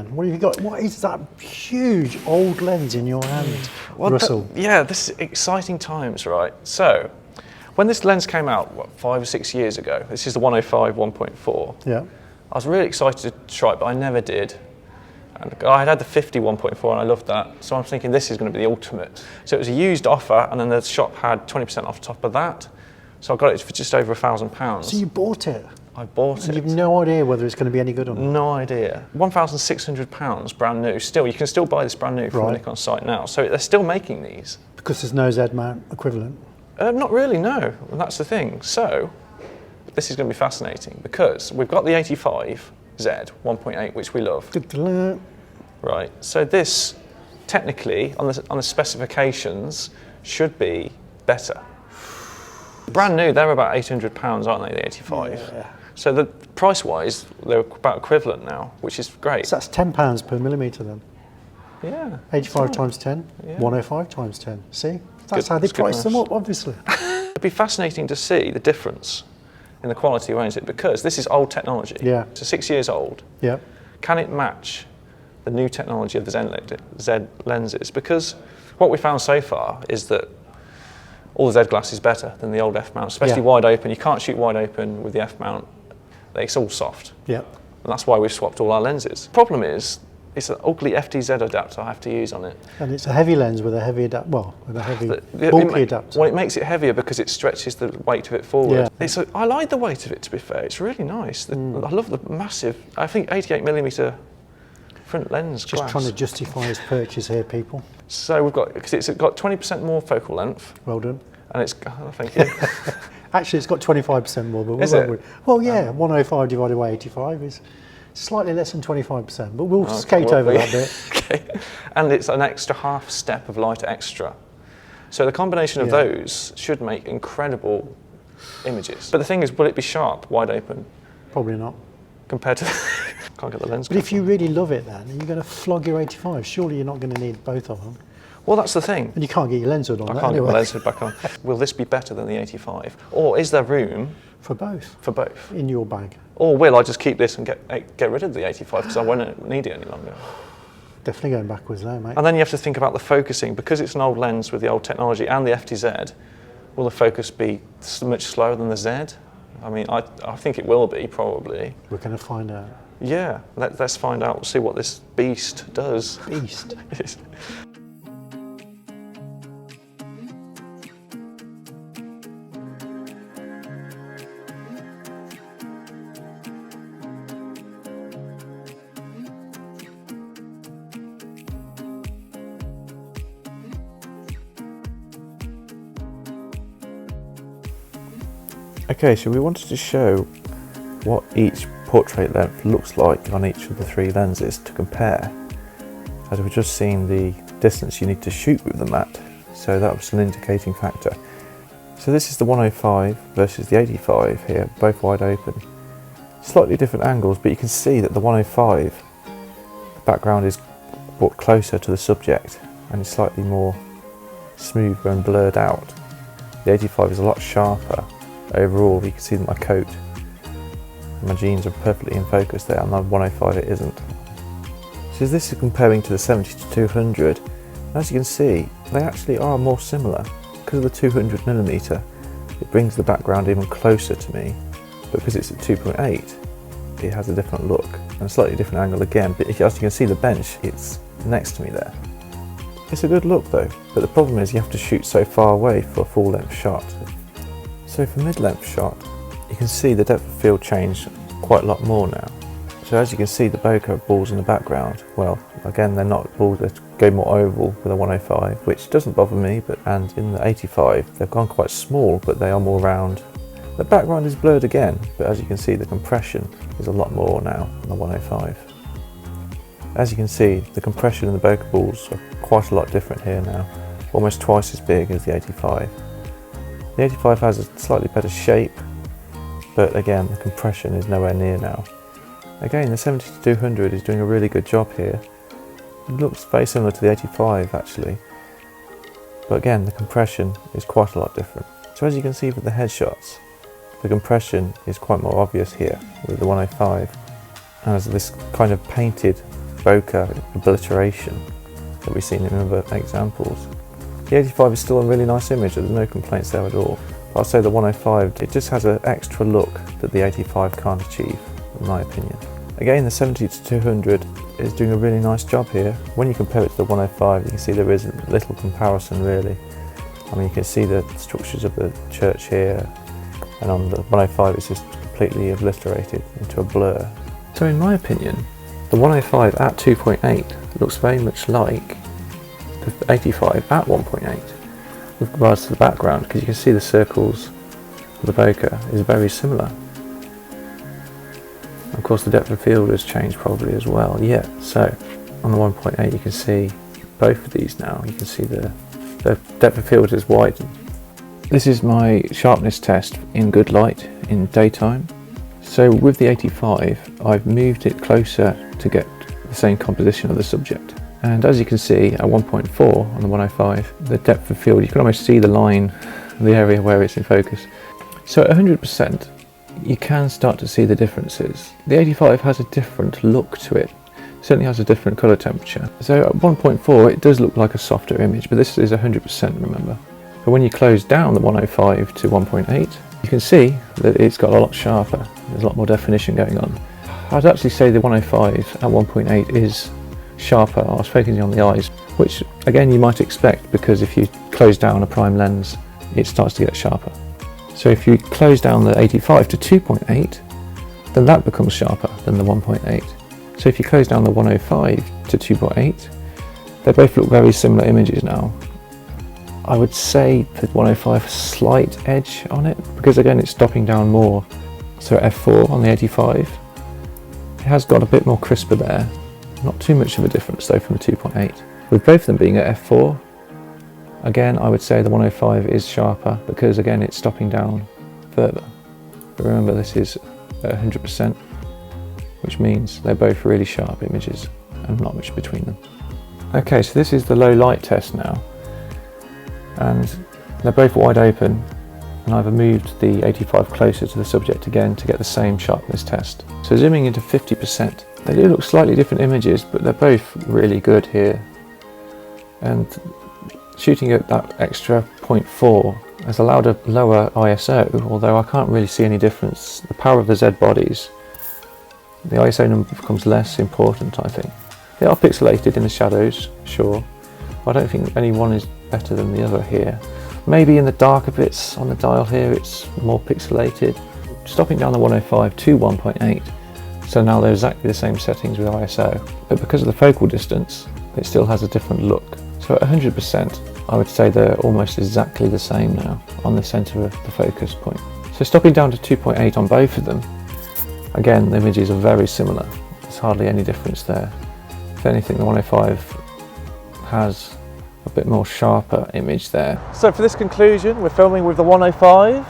What have you got? What is that huge old lens in your hand, Well, Russell? Yeah, this is exciting times, right? So, when this lens came out, what, 5 or 6 years ago, this is the 105 1.4. Yeah. I was really excited to try it, but I never did. And I had the 50 1.4 and I loved that. So I'm thinking this is going to be the ultimate. So it was a used offer, and then the shop had 20% off top of that. So I got it for just over £1,000. So you bought it? I bought And it. you've no idea whether it's going to be any good or not? No idea. £1,600 brand new. Still, you can still buy this brand new from the Nikon site now. So they're still making these. Because there's no Z mount equivalent? Not really, no. And that's the thing. So this is going to be fascinating because we've got the 85 Z 1.8, which we love. Right. So this, technically, on the specifications, should be better. Brand new, they're about £800, aren't they? The 85. Yeah. So the price-wise, they're about equivalent now, which is great. So that's £10 per millimetre then? Yeah. 85 times 10, Yeah. 105 times 10. See? That's Good- how they it's good price them maths. up, obviously. It'd be fascinating to see the difference in the quality of it because this is old technology. Yeah. So 6 years old. Yeah. Can it match the new technology of the Z lenses? Because what we found so far is that all the Z glass is better than the old F mount, especially wide open. You can't shoot wide open with the F mount. It's all soft. Yeah. And that's why we've swapped all our lenses. Problem is, it's an ugly FTZ adapter I have to use on it. And it's a heavy lens with a heavy adapter, bulky adapter. Well, it makes it heavier because it stretches the weight of it forward. Yeah. I like the weight of it, to be fair. It's really nice. I love the massive, I think 88mm front lens Just glass. trying to justify his purchase here, people. So we've got, because it's got 20% more focal length. Well done. And it's, oh, thank you. Actually, it's got 25% more. But Is it? Well, yeah, 105 divided by 85 is slightly less than 25%, but we'll skate over that bit. Okay. And it's an extra half step of light extra. So the combination of those should make incredible images. But the thing is, will it be sharp, wide open? Probably not. Compared to, can't get the lens. But if you really love it then, you're going to flog your 85. Surely you're not going to need both of them. Well, that's the thing. And you can't get your lens hood on I that can't anyway. get my lens hood back on. Will this be better than the 85? Or is there room For both. for both? In your bag. Or will I just keep this and get rid of the 85 because I won't need it any longer? Definitely going backwards there, mate. And then you have to think about the focusing. Because it's an old lens with the old technology and the FTZ, will the focus be much slower than the Z? I mean, I think it will be, probably. We're going to find out. Yeah, let's find out, see what this beast does. Beast. Okay, so we wanted to show what each portrait length looks like on each of the three lenses to compare, as we've just seen the distance you need to shoot with the mat, so that was an indicating factor. So this is the 105 versus the 85 here, both wide open. Slightly different angles, but you can see that the 105, the background is brought closer to the subject and is slightly more smooth and blurred out. The 85 is a lot sharper. Overall, you can see that my coat and my jeans are perfectly in focus there, and the 105 it isn't. So this is comparing to the 70-200. As you can see, they actually are more similar. Because of the 200mm, it brings the background even closer to me, but because it's at 2.8, it has a different look and a slightly different angle again, but as you can see the bench, it's next to me there. It's a good look though, but the problem is you have to shoot so far away for a full length shot. So for mid-length shot, you can see the depth of field change quite a lot more now. So as you can see, the bokeh balls in the background, well, again, they're not balls, they go more oval with a 105, which doesn't bother me, and in the 85, they've gone quite small, but they are more round. The background is blurred again, but as you can see, the compression is a lot more now on the 105. As you can see, the compression in the bokeh balls are quite a lot different here now, almost twice as big as the 85. The 85 has a slightly better shape, but again, the compression is nowhere near now. Again, the 70-200 is doing a really good job here. It looks very similar to the 85 actually, but again, the compression is quite a lot different. So as you can see with the headshots, the compression is quite more obvious here with the 105, as this kind of painted bokeh obliteration that we've seen in other examples. The 85 is still a really nice image, there's no complaints there at all. But I'd say the 105, it just has an extra look that the 85 can't achieve, in my opinion. Again, the 70 to 200 is doing a really nice job here. When you compare it to the 105, you can see there is little comparison really. I mean, you can see the structures of the church here, and on the 105 it's just completely obliterated into a blur. So in my opinion, the 105 at 2.8 looks very much like the 85 at 1.8 with regards to the background, because you can see the circles of the bokeh is very similar. Of course the depth of field has changed probably as well, yeah. So on the 1.8 you can see both of these now, you can see the depth of field has widened. This is my sharpness test in good light in daytime. So with the 85 I've moved it closer to get the same composition of the subject. And as you can see at 1.4 on the 105, the depth of field, you can almost see the line, the area where it's in focus. So at 100% you can start to see the differences. The 85 has a different look to it. Certainly has a different colour temperature. So at 1.4 it does look like a softer image, but this is 100%, remember. But when you close down the 105 to 1.8, you can see that it's got a lot sharper. There's a lot more definition going on. I'd actually say the 105 at 1.8 is sharper. I was focusing on the eyes, which again you might expect, because if you close down a prime lens it starts to get sharper. So if you close down the 85 to 2.8, then that becomes sharper than the 1.8. So if you close down the 105 to 2.8, they both look very similar images now. I would say that 105 has a slight edge on it, because again it's stopping down more. So f4 on the 85, it has got a bit more crisper there. Not too much of a difference though from the 2.8. With both of them being at f4, again I would say the 105 is sharper, because again it's stopping down further. But remember, this is at 100%, which means they're both really sharp images and not much between them. Okay, so this is the low light test now, and they're both wide open, and I've moved the 85 closer to the subject again to get the same sharpness test. So zooming into 50%, they do look slightly different images, but they're both really good here. And shooting at that extra 0.4 has allowed a lower ISO, although I can't really see any difference. The power of the Z bodies, the ISO number becomes less important, I think. They are pixelated in the shadows, sure. I don't think any one is better than the other here. Maybe in the darker bits on the dial here it's more pixelated. Stopping down the 105 to 1.8, so now they're exactly the same settings with ISO, but because of the focal distance it still has a different look. So at 100% I would say they're almost exactly the same now on the centre of the focus point. So stopping down to 2.8 on both of them, again the images are very similar, there's hardly any difference there. If anything, the 105 has a bit more sharper image there. So for this conclusion, we're filming with the 105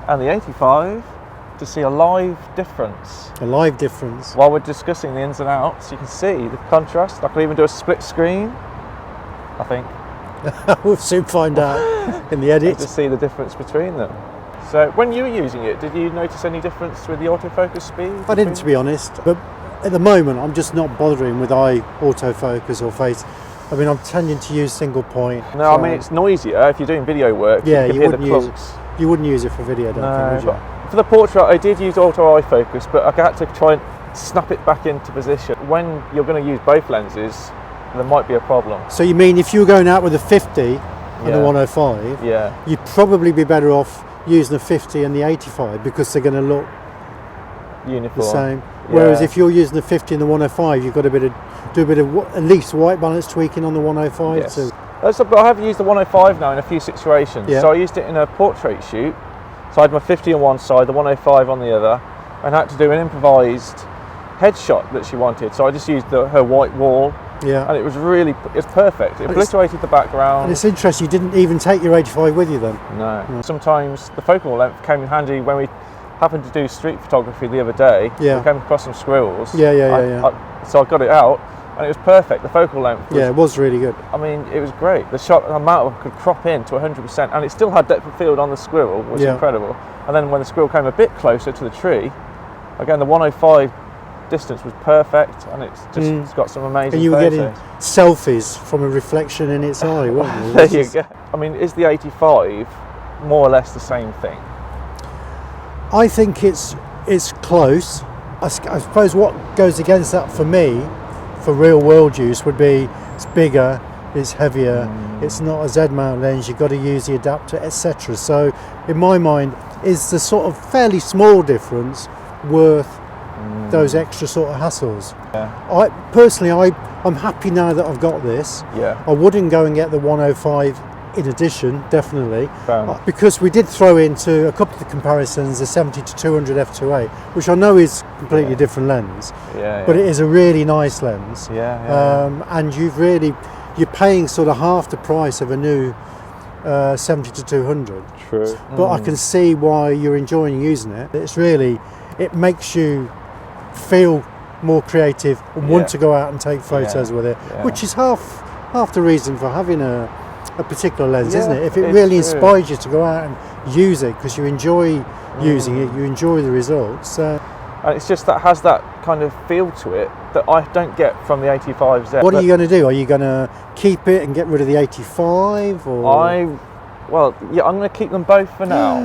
and the 85 to see a live difference. A live difference. While we're discussing the ins and outs, you can see the contrast. I can even do a split screen, I think. We'll soon find out in the edit. To see the difference between them. So when you were using it, did you notice any difference with the autofocus speed? I didn't, to be honest, but at the moment I'm just not bothering with eye autofocus or face. I mean, I'm tending to use single point. No, so I mean it's noisier if you're doing video work. Yeah, you can hear the clunks. You wouldn't use it for video, don't think, would you? For the portrait, I did use auto eye focus, but I had to try and snap it back into position. When you're going to use both lenses, there might be a problem. So you mean if you were going out with a 50 and a 105, you'd probably be better off using the 50 and the 85 because they're going to look uniform. The same. Whereas if you're using the 50 and the 105, you've got to do a bit of at least white balance tweaking on the 105. Yes. So. But I have used the 105 now in a few situations. Yeah. So I used it in a portrait shoot. So I had my 50 on one side, the 105 on the other, and I had to do an improvised headshot that she wanted. So I just used her white wall. Yeah. And it's perfect. It obliterated the background. And it's interesting, you didn't even take your 85 with you then? No. Sometimes the focal length came in handy when we happened to do street photography the other day. Yeah. We came across some squirrels. So I got it out and it was perfect. The focal length was, it was really good. I mean, it was great. The shot amount could crop in to 100% and it still had depth of field on the squirrel, which was incredible. And then when the squirrel came a bit closer to the tree, again the 105 distance was perfect, and it's got some amazing And you were photos. getting selfies from a reflection in its eye, weren't you? There you go. I mean, is the 85 more or less the same thing? I think it's close. I suppose what goes against that for me, for real world use, would be it's bigger, it's heavier, it's not a Z mount lens, you've got to use the adapter, etc. So in my mind, is the sort of fairly small difference worth those extra sort of hassles? I'm happy now that I've got this. I wouldn't go and get the 105 in addition, definitely, because we did throw into a couple of the comparisons the 70 to 200 f2.8, which I know is a completely different lens, but it is a really nice lens, and you're paying sort of half the price of a new 70 to 200. True. But I can see why you're enjoying using it. It makes you feel more creative and want to go out and take photos with it, which is half the reason for having a particular lens, isn't it? If it really inspires you to go out and use it because you enjoy using it, you enjoy the results. And it's just that has that kind of feel to it that I don't get from the 85Z. What are you going to do? Are you going to keep it and get rid of the 85? Or? I'm going to keep them both for now.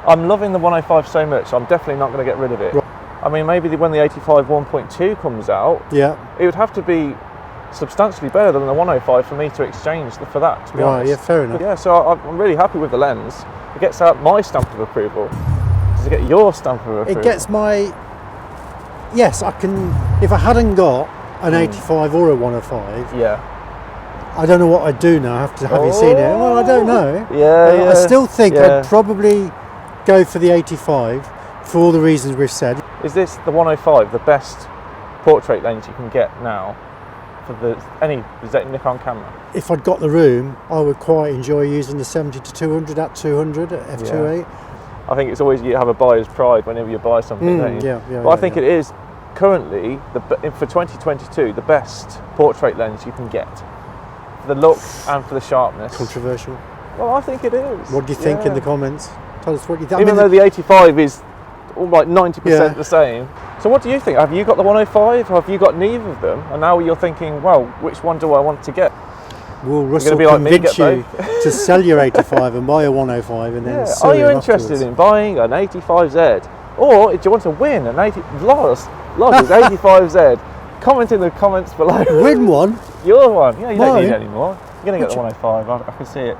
I'm loving the 105 so much, I'm definitely not going to get rid of it. Right. I mean, maybe when the 85 1.2 comes out, it would have to be substantially better than the 105 for me to exchange for that, to be honest. Yeah, fair enough. Yeah, so I'm really happy with the lens. It gets out my stamp of approval. Does it get your stamp of approval? It gets my... Yes, I can... If I hadn't got an 85 or a 105, I don't know what I'd do now after having seen it. Well, I don't know. I still think I'd probably go for the 85 for all the reasons we've said. Is this, the 105, the best portrait lens you can get now for any Nikon camera? If I'd got the room, I would quite enjoy using the 70 to 200 at 200 at f2.8. I think it's always, you have a buyer's pride whenever you buy something, don't you? But I think it is currently, for 2022, the best portrait lens you can get. For the look and for the sharpness. Controversial. Well, I think it is. What do you think in the comments? Tell us what you think. Even though the 85 is all like 90% the same. So what do you think? Have you got the 105 or have you got neither of them? And now you're thinking, well, which one do I want to get? Will Russell convince you to sell your 85 and buy a 105 and then sell Are you interested in buying an 85Z? Or do you want to win an 80... Lars is 85Z. Comment in the comments below. Win one? Your one. Yeah, you don't need it anymore. You're going to get the 105. I can see it.